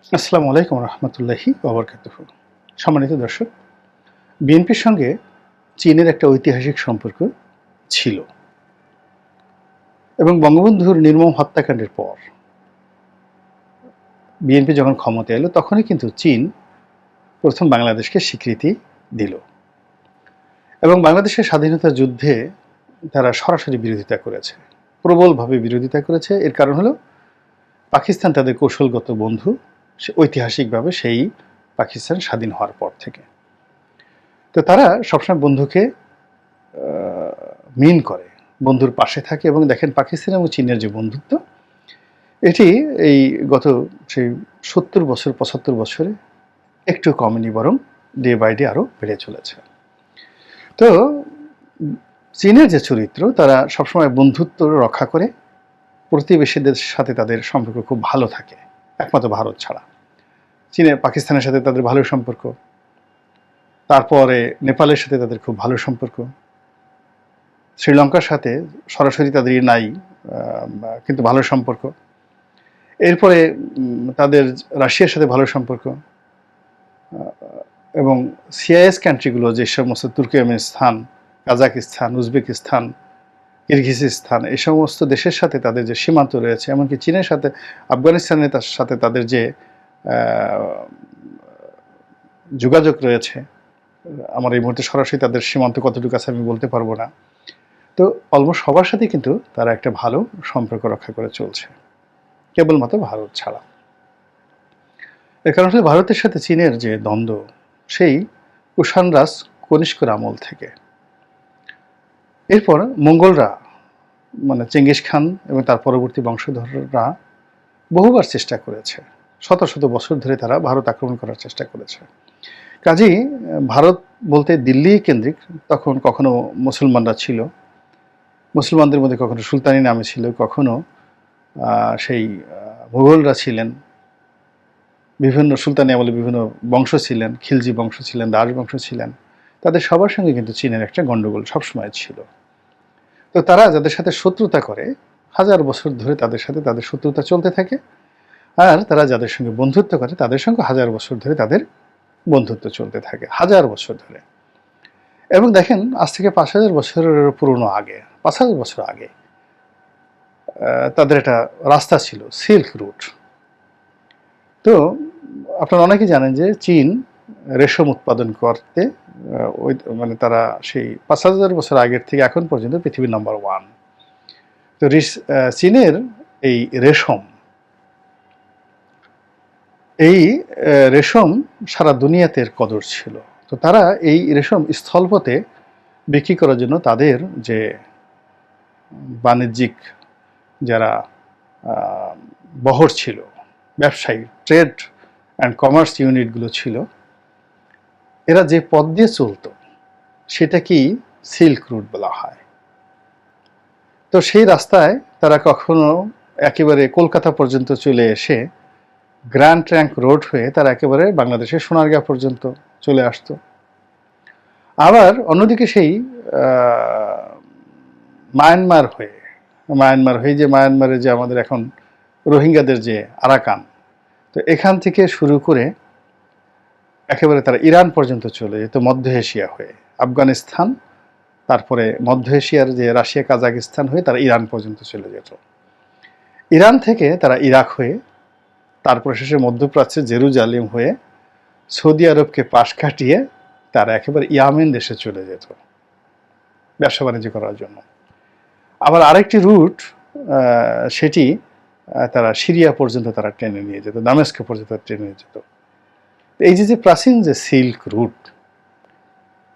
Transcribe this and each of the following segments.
আসসালামু আলাইকুম রহমতুল্লাহি ওবরকাতুহ। সম্মানিত দর্শক, বিএনপির সঙ্গে চীনের একটা ঐতিহাসিক সম্পর্ক ছিল এবং বঙ্গবন্ধুর নির্মম হত্যাকাণ্ডের পর বিএনপি যখন ক্ষমতায় এলো তখনই কিন্তু চীন প্রথম বাংলাদেশকে স্বীকৃতি দিল এবং বাংলাদেশের স্বাধীনতা যুদ্ধে তারা সরাসরি বিরোধিতা করেছে, প্রবলভাবে বিরোধিতা করেছে। এর কারণ হলো পাকিস্তান তাদের কৌশলগত বন্ধু, ঐতিহাসিকভাবে সেই পাকিস্তান স্বাধীন হওয়ার পর থেকে। তো তারা সবসময় বন্ধুকে মিন করে, বন্ধুর পাশে থাকে এবং দেখেন পাকিস্তান এবং চীনের যে বন্ধুত্ব, এটি এই গত সেই 70 বছর 75 বছরে একটু কমেনি, বরং ডে বাই ডে আরও বেড়ে চলেছে। তো চীনের যে চরিত্র, তারা সবসময় বন্ধুত্ব রক্ষা করে, প্রতিবেশীদের সাথে তাদের সম্পর্ক খুব ভালো থাকে, একমাত্র ভারত ছাড়া। চীনের পাকিস্তানের সাথে তাদের ভালো সম্পর্ক, তারপরে নেপালের সাথে তাদের খুব ভালো সম্পর্ক, শ্রীলঙ্কার সাথে সরাসরি তাদের নাই কিন্তু ভালো সম্পর্ক, এরপরে তাদের রাশিয়ার সাথে ভালো সম্পর্ক, এবং সিআইএস কান্ট্রিগুলো যে সমস্ত তুর্কমেনিস্তান, কাজাকিস্তান, উজবেকিস্তান, কিরগিজস্তান, এই সমস্ত দেশের সাথে তাদের যে সীমান্ত রয়েছে, এমনকি চীনের সাথে, আফগানিস্তানের সাথে তাদের যে যোগাযোগ রয়েছে, আমার এই মুহূর্তে সরাসরি তাদের সীমান্ত কতটুকু আছে আমি বলতে পারবো না। তো অলমোস্ট সবার সাথে কিন্তু তারা একটা ভালো সম্পর্ক রক্ষা করে চলছে, কেবলমাত্র ভারত ছাড়া। এর কারণ হচ্ছে ভারতের সাথে চীনের যে দ্বন্দ্ব, সেই কুষাণ রাজ কনিষ্কর আমল থেকে। এরপর মঙ্গলরা, মানে চেঙ্গিস খান এবং তার পরবর্তী বংশধররা বহুবার চেষ্টা করেছে, শত শত বছর ধরে তারা ভারত আক্রমণ করার চেষ্টা করেছে। কাজেই ভারত বলতে দিল্লি কেন্দ্রিক, তখন কখনো মুসলমানরা ছিল, মুসলমানদের মধ্যে কখনো সুলতানি নামে ছিল, কখনো সেই মুঘলরা ছিলেন, বিভিন্ন সুলতানি আমলে বিভিন্ন বংশ ছিলেন, খিলজি বংশ ছিলেন, দাস বংশ ছিলেন। তাদের সবার সঙ্গে কিন্তু চীনের একটা গণ্ডগোল সবসময় ছিল। তো তারা যাদের সাথে শত্রুতা করে, হাজার বছর ধরে তাদের সাথে তাদের শত্রুতা চলতে থাকে, আর তারা যাদের সঙ্গে বন্ধুত্ব করে তাদের সঙ্গে হাজার বছর ধরে তাদের বন্ধুত্ব চলতে থাকে, হাজার বছর ধরে। এবং দেখেন, আজ থেকে 5000 বছরের পুরনো আগে, 5000 বছর আগে তাদের একটা রাস্তা ছিল, সিল্ক রুট। তো আপনারা অনেকেই জানেন যে চীন রেশম উৎপাদন করতে, ওই মানে তারা সেই 5000 বছর আগের থেকে এখন পর্যন্ত পৃথিবীর নাম্বার 1। তো চীনের এই রেশম সারা দুনিয়াতে কদর ছিল। তো তারা এই রেশম স্থলপথে বিক্রি করার জন্য তাদের যে বাণিজ্যিক যারা বহর ছিল, ব্যবসায়ী, ট্রেড অ্যান্ড কমার্স ইউনিটগুলো ছিল, এরা যে পথ দিয়ে চলত সেটা কি সিল্ক রুট বলা হয়। তো সেই রাস্তায় তারা কখনো একেবারে কলকাতা পর্যন্ত চলে এসে গ্র্যান্ড ট্র্যাঙ্ক রোড হয়ে তারা একেবারে বাংলাদেশের সোনারগাঁ পর্যন্ত চলে আসতো। আবার অন্যদিকে সেই মায়ানমার হয়ে যে মায়ানমারে যে আমাদের এখন রোহিঙ্গাদের যে আরাকান, তো এখান থেকে শুরু করে একেবারে তারা ইরান পর্যন্ত চলে যেত, মধ্য এশিয়া হয়ে আফগানিস্তান, তারপরে মধ্য এশিয়ার যে রাশিয়া, কাজাকিস্তান হয়ে তারা ইরান পর্যন্ত চলে যেত। ইরান থেকে তারা ইরাক হয়ে, তারপরে শেষে মধ্যপ্রাচ্যে জেরুজালেম হয়ে সৌদি আরবকে পাশ কাটিয়ে তারা একেবারে ইয়ামেন দেশে চলে যেত ব্যবসা বাণিজ্য করার জন্য। আবার আরেকটি রুট, সেটি তারা সিরিয়া পর্যন্ত তারা টেনে নিয়ে যেত, দামেস্ক পর্যন্ত টেনে নিয়ে যেত। এই যে প্রাচীন যে সিল্ক রুট,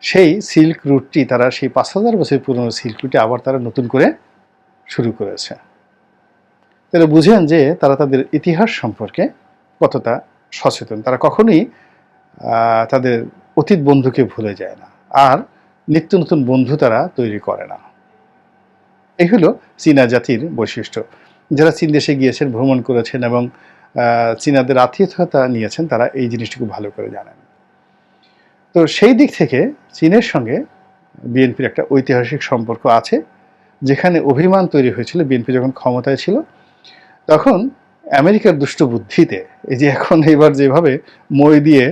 সেই সিল্ক রুটটি তারা সেই 5000 বছর পুরনো সিল্ক রুটটি আবার তারা নতুন করে শুরু করেছে। তারা বুঝেন যে তারা তাদের ইতিহাস সম্পর্কে কতটা সচেতন। তারা কখনোই তাদের অতীত বন্ধুকে ভুলে যায় না, আর নিত্য নতুন বন্ধু তারা তৈরি করে না। এই হলো চীনা জাতির বৈশিষ্ট্য। যারা চীন দেশে গিয়েছেন, ভ্রমণ করেছেন এবং চীনাদের আতিথ্যতা নিয়েছেন, তারা এই জিনিসটি খুব ভালো করে জানেন। তো সেই দিক থেকে চীনের সঙ্গে বিএনপির একটা ঐতিহাসিক সম্পর্ক আছে, যেখানে অভিমান তৈরি হয়েছিল বিএনপি যখন ক্ষমতায় ছিল। তখন আমেরিকার দুষ্ট বুদ্ধিতে এই যে এখন এবার যেভাবে মই দিয়ে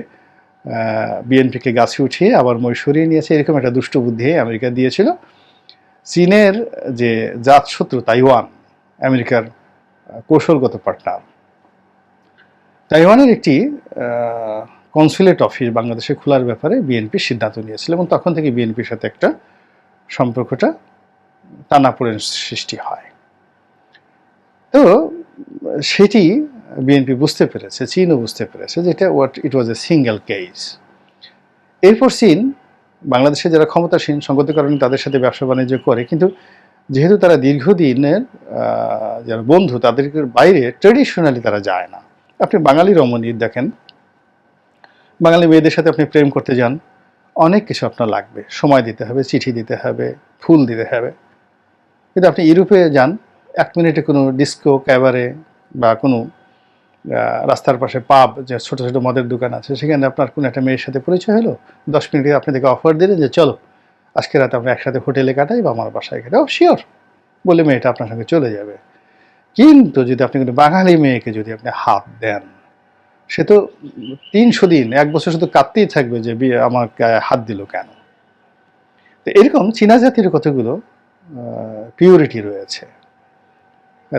বিএনপিকে গাছে উঠিয়ে আবার মই সরিয়ে নিয়েছে, এরকম একটা দুষ্ট বুদ্ধি আমেরিকা দিয়েছিল। চীনের যে জাতশত্রু তাইওয়ান, আমেরিকার কৌশলগত পার্টনার, তাইওয়ানের একটি কনসুলেট অফিস বাংলাদেশে খোলার ব্যাপারে বিএনপি সিদ্ধান্ত নিয়েছিল এবং তখন থেকে বিএনপির সাথে একটা সম্পর্কটা টানাপোড়েন সৃষ্টি হয়। তো সেটি বিএনপি বুঝতে পেরেছে, চীনও বুঝতে পেরেছে যে এটা ইট ওয়াজ এ সিঙ্গেল কেস। এরপর চীন বাংলাদেশে যারা ক্ষমতাসীন সংগতির কারণে তাদের সাথে ব্যবসা বাণিজ্য করে, কিন্তু যেহেতু তারা দীর্ঘদিনের যারা বন্ধু তাদের বাইরে ট্রেডিশনালি তারা যায় না। আপনি বাঙালি রমণীর দেখেন, বাঙালি মেয়েদের সাথে আপনি প্রেম করতে যান, অনেক কিছু আপনার লাগবে, সময় দিতে হবে, চিঠি দিতে হবে, ফুল দিতে হবে। কিন্তু আপনি ইউরোপে যান, 1 মিনিটে কোনো ডিস্কো ক্যাবারে বা কোনো রাস্তার পাশে পাব, যে ছোটো ছোটো মদের দোকান আছে, সেখানে আপনার কোনো একটা মেয়ের সাথে পরিচয় হলো, 10 মিনিটে আপনি তাকে অফার দিলেন যে চলো আজকে রাতে আমরা একসাথে হোটেলে কাটাই বা আমার বাসায় কাটাই, ও শিওর বলে মেয়েটা আপনার সঙ্গে চলে যাবে। কিন্তু যদি আপনি কোনো বাঙালি মেয়েকে যদি আপনি হাত দেন, সে তো 300 দিন 1 বছর শুধু কাঁদতেই থাকবে যে আমার হাত দিল কেন। তো এরকম চীনা জাতির কতগুলো পিউরিটি রয়েছে,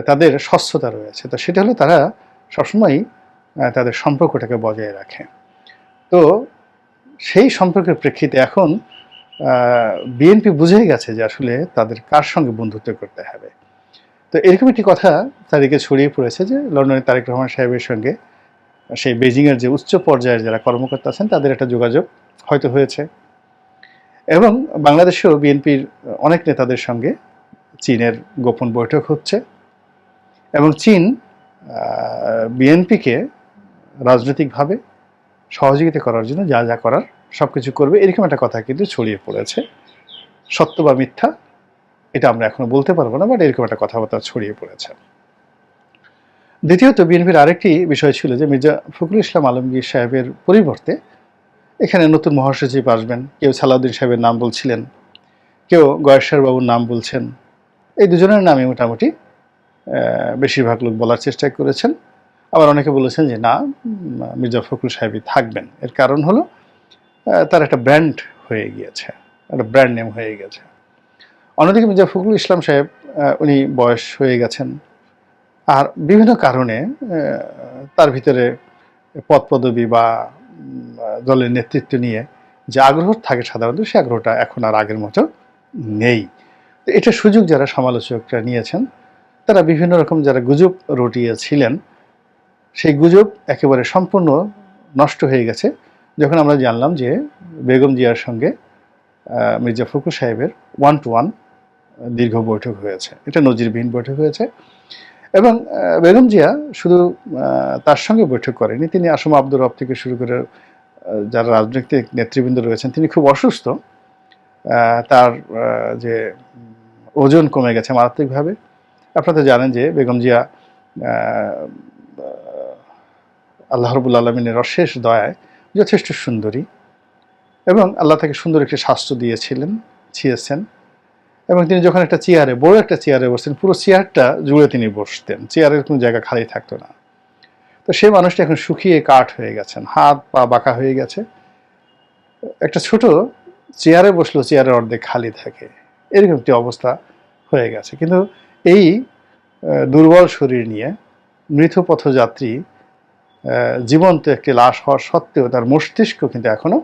তাদের স্বচ্ছতা রয়েছে। তো সেটা হলো তারা সবসময়ই তাদের সম্পর্কটাকে বজায় রাখে। তো সেই সম্পর্কের প্রেক্ষিতে এখন বিএনপি বুঝে গেছে যে আসলে তাদের কার সঙ্গে বন্ধুত্ব করতে হবে। তো এরকম একটি কথা তাদেরকে ছড়িয়ে পড়েছে যে লন্ডনের তারেক রহমান সাহেবের সঙ্গে সেই বেজিংয়ের যে উচ্চ পর্যায়ের যারা কর্মকর্তা আছেন তাদের একটা যোগাযোগ হয়তো হয়েছে, এবং বাংলাদেশেও বিএনপির অনেক নেতাদের সঙ্গে চীনের গোপন বৈঠক হচ্ছে, এবং চীন বিএনপিকে রাজনৈতিকভাবে সহযোগিতা করার জন্য যা যা করার সব কিছু করবে, এরকম একটা কথা কিন্তু ছড়িয়ে পড়েছে। সত্য বা মিথ্যা এটা আমরা এখনো বলতে পারবো না, বাট এরকম একটা কথাবার্তা ছড়িয়ে পড়েছে। দ্বিতীয়ত বিএনপির আরেকটি বিষয় ছিল যে মির্জা ফখরুল ইসলাম আলমগীর সাহেবের পরিবর্তে এখানে নতুন মহাসচিব আসবেন। কেউ সালাউদ্দিন সাহেবের নাম বলছিলেন, কেউ গয়েশ্বর বাবুর নাম বলছেন। এই দুজনের নামই মোটামুটি বেশিরভাগ লোক বলার চেষ্টা করেছেন। আবার অনেকে বলেছেন যে না, মির্জা ফখরুল সাহেবই থাকবেন। এর কারণ হলো তার একটা ব্র্যান্ড হয়ে গিয়েছে, একটা ব্র্যান্ড নেম হয়ে গেছে। অন্যদিকে মির্জা ফখরুল ইসলাম সাহেব উনি বয়স হয়ে গেছেন, আর বিভিন্ন কারণে তার ভিতরে পদ পদবি বা দলের নেতৃত্ব নিয়ে যে আগ্রহ থাকে সাধারণত, সে আগ্রহটা এখন আর আগের মতো নেই। এটা সুযোগ যারা সমালোচকরা নিয়েছেন, তারা বিভিন্ন রকম যারা গুজব রটিয়েছিলেন, সেই গুজব একেবারে সম্পূর্ণ নষ্ট হয়ে গেছে যখন আমরা জানলাম যে বেগম জিয়ার সঙ্গে মির্জা ফখরুল সাহেবের 1-to-1 দীর্ঘ বৈঠক হয়েছে। এটা নজিরবিহীন বৈঠক হয়েছে, এবং বেগম জিয়া শুধু তার সঙ্গে বৈঠক করেনি, তিনি আসম আব্দুর রব থেকে শুরু করে যারা রাজনৈতিক নেতৃবৃন্দ রয়েছেন, তিনি খুব অসুস্থ, তার যে ওজন কমে গেছে মারাত্মকভাবে। আপনারা তো জানেন যে বেগম জিয়া আল্লাহ রাব্বুল আলামিনের অশেষ দয়ায় যথেষ্ট সুন্দরী, এবং আল্লাহ তাকে সুন্দর একটি স্বাস্থ্য ছিয়েছেন, এবং তিনি যখন একটা চেয়ারে, বড় একটা চেয়ারে বসতেন, পুরো চেয়ারটা জুড়ে তিনি বসতেন, চেয়ারের কোনো জায়গা খালি থাকতো না। তো সেই মানুষটা এখন শুকিয়ে কাঠ হয়ে গেছেন, হাত পা বাঁকা হয়ে গেছে। একটা ছোট চেয়ারে বসলেও চেয়ারের অর্ধেক খালি থাকে, এরকম একটি অবস্থা হয়ে গেছে। কিন্তু এই দুর্বল শরীর নিয়ে মৃত পথযাত্রী জীবন্ত একটি লাশ হওয়ার সত্ত্বেও তার মস্তিষ্ক কিন্তু এখনো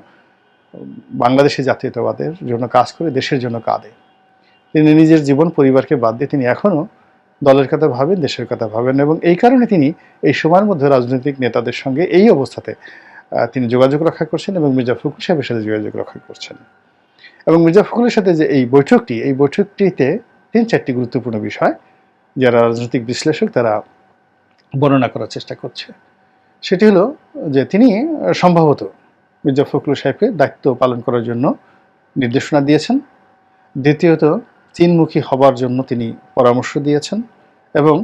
বাংলাদেশি জাতীয়তাবাদের জন্য কাজ করে, দেশের জন্য কাঁদে। তিনি নিজের জীবন পরিবারকে বাদ দিয়ে তিনি এখনও দলের কথা ভাবেন, দেশের কথা ভাবেন, এবং এই কারণে তিনি এই সময়ের মধ্যে রাজনৈতিক নেতাদের সঙ্গে এই অবস্থাতে তিনি যোগাযোগ রক্ষা করছেন এবং মির্জা ফখরুল সাহেবের সাথে যোগাযোগ রক্ষা করছেন। এবং মির্জা ফখরুলের সাথে যে এই বৈঠকটিতে 3-4টি গুরুত্বপূর্ণ বিষয় যারা রাজনৈতিক বিশ্লেষক তারা বর্ণনা করার চেষ্টা করছে। সেটি হলো যে তিনি সম্ভবত মির্জা ফখরুল সাহেবকে দায়িত্ব পালন করার জন্য নির্দেশনা দিয়েছেন। দ্বিতীয়ত চীনমুখী হবার জন্য তিনি পরামর্শ দিয়েছেন, এবং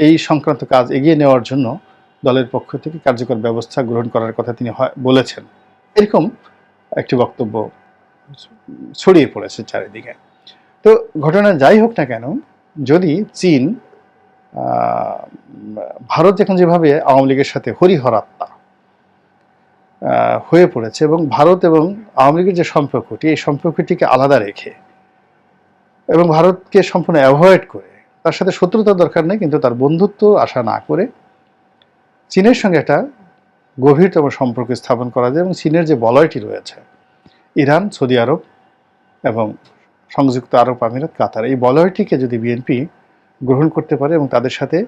এই সংক্রান্ত কাজ এগিয়ে নেওয়ার জন্য দলের পক্ষ থেকে কার্যকর ব্যবস্থা গ্রহণ করার কথা তিনি বলেছেন। এরকম একটি বক্তব্য ছড়িয়ে পড়েছে চারিদিকে। তো ঘটনা যাই হোক না কেন, যদি চীন ভারত এখন যেভাবে আওয়ামী লীগের সাথে হরিহরাত্মা হয়ে পড়েছে, এবং ভারত এবং আওয়ামী লীগের যে সম্পর্কটি, এই সম্পর্কটিকে আলাদা রেখে এবং ভারতকে সম্পূর্ণ অ্যাভয়েড করে, তার সাথে শত্রুতার দরকার নেই কিন্তু তার বন্ধুত্ব আশা না করে চীনের সঙ্গে একটা গভীরতম সম্পর্ক স্থাপন করা যায়। এবং চীনের যে বলয়টি রয়েছে, ইরান, সৌদি আরব এবং সংযুক্ত আরব আমিরাত, কাতার, এই বলয়টিকে যদি বিএনপি গ্রহণ করতে পারে এবং তাদের সাথে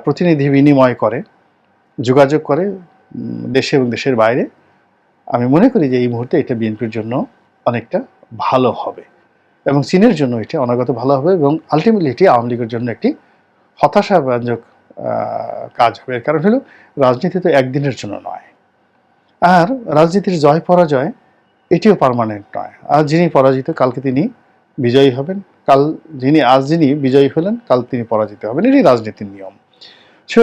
প্রতিনিধি বিনিময় করে, যোগাযোগ করে দেশে এবং দেশের বাইরে, আমি মনে করি যে এই মুহূর্তে এটা বিএনপির জন্য অনেকটা ভালো হবে এবং চীনের জন্য এটা অনাগত ভালো হবে, এবং আলটিমেটলি এটি আওয়ামী লীগের জন্য একটি হতাশাব্যঞ্জক কাজ হবে। এর কারণ হলো রাজনীতি তো একদিনের জন্য নয়, আর রাজনীতির জয় পরাজয় এটিও পার্মানেন্ট নয়। আজ যিনি পরাজিত কালকে তিনি বিজয়ী হবেন, আজ যিনি বিজয়ী হলেন কাল তিনি পরাজিত হবেন, এটি রাজনীতির নিয়ম। সো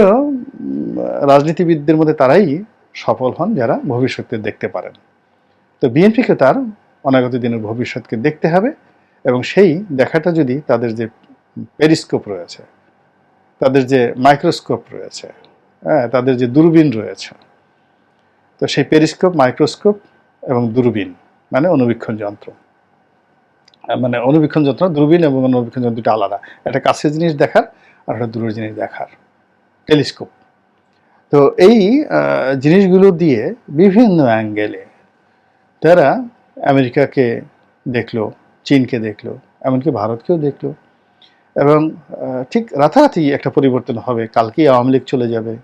রাজনীতিবিদদের মধ্যে তারাই সফল হন যারা ভবিষ্যৎকে দেখতে পারেন। তো বিএনপিকে তার অনাগত দিনের ভবিষ্যৎকে দেখতে হবে, এবং সেই দেখাটা যদি তাদের যে পেরিস্কোপ রয়েছে, তাদের যে মাইক্রোস্কোপ রয়েছে, হ্যাঁ, তাদের যে দূরবীন রয়েছে, তো সেই পেরিস্কোপ, মাইক্রোস্কোপ এবং দূরবীন মানে অনুবীক্ষণ যন্ত্র, মানে অনুবীক্ষণ যন্ত্র, দূরবীন এবং অনুবীক্ষণ যন্ত্র দুটো আলাদা, একটা কাছের জিনিস দেখার আর একটা দূরের জিনিস দেখার, টেলিস্কোপ। তো এই জিনিসগুলো দিয়ে বিভিন্ন অ্যাঙ্গেলে তারা আমেরিকাকে দেখলো, চীনকে দেখলো, এমনকি ভারতকেও দেখলো, এবং ঠিক রাতারাতি একটা পরিবর্তন হবে, কালকেই আওয়ামী লীগ চলে যাবে,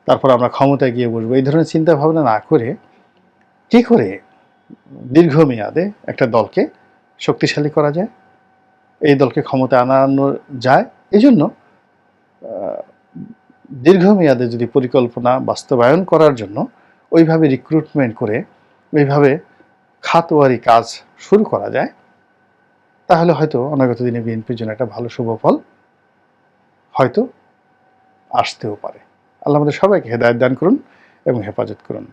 তারপর আমরা ক্ষমতায় গিয়ে বসবো, এই ধরনের চিন্তা ভাবনা না করে কী করে দীর্ঘমেয়াদে একটা দলকে শক্তিশালী করা যায়, এই দলকে ক্ষমতায় আনানো যায়, এই জন্য দীর্ঘমেয়াদে যদি পরিকল্পনা বাস্তবায়ন করার জন্য ওইভাবে রিক্রুটমেন্ট করে ওইভাবে খাতওয়ারি কাজ শুরু করা যায়, তাহলে হয়তো অনাগত দিনে বিএনপির জন্য একটা ভালো শুভফল হয়তো আসতেও পারে। আল্লাহ আমাদের সবাইকে হেদায়েত দান করুন এবং হেফাজত করুন।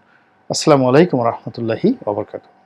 আসসালামু আলাইকুম রহমতুল্লাহি ওয়া বারাকাতুহু।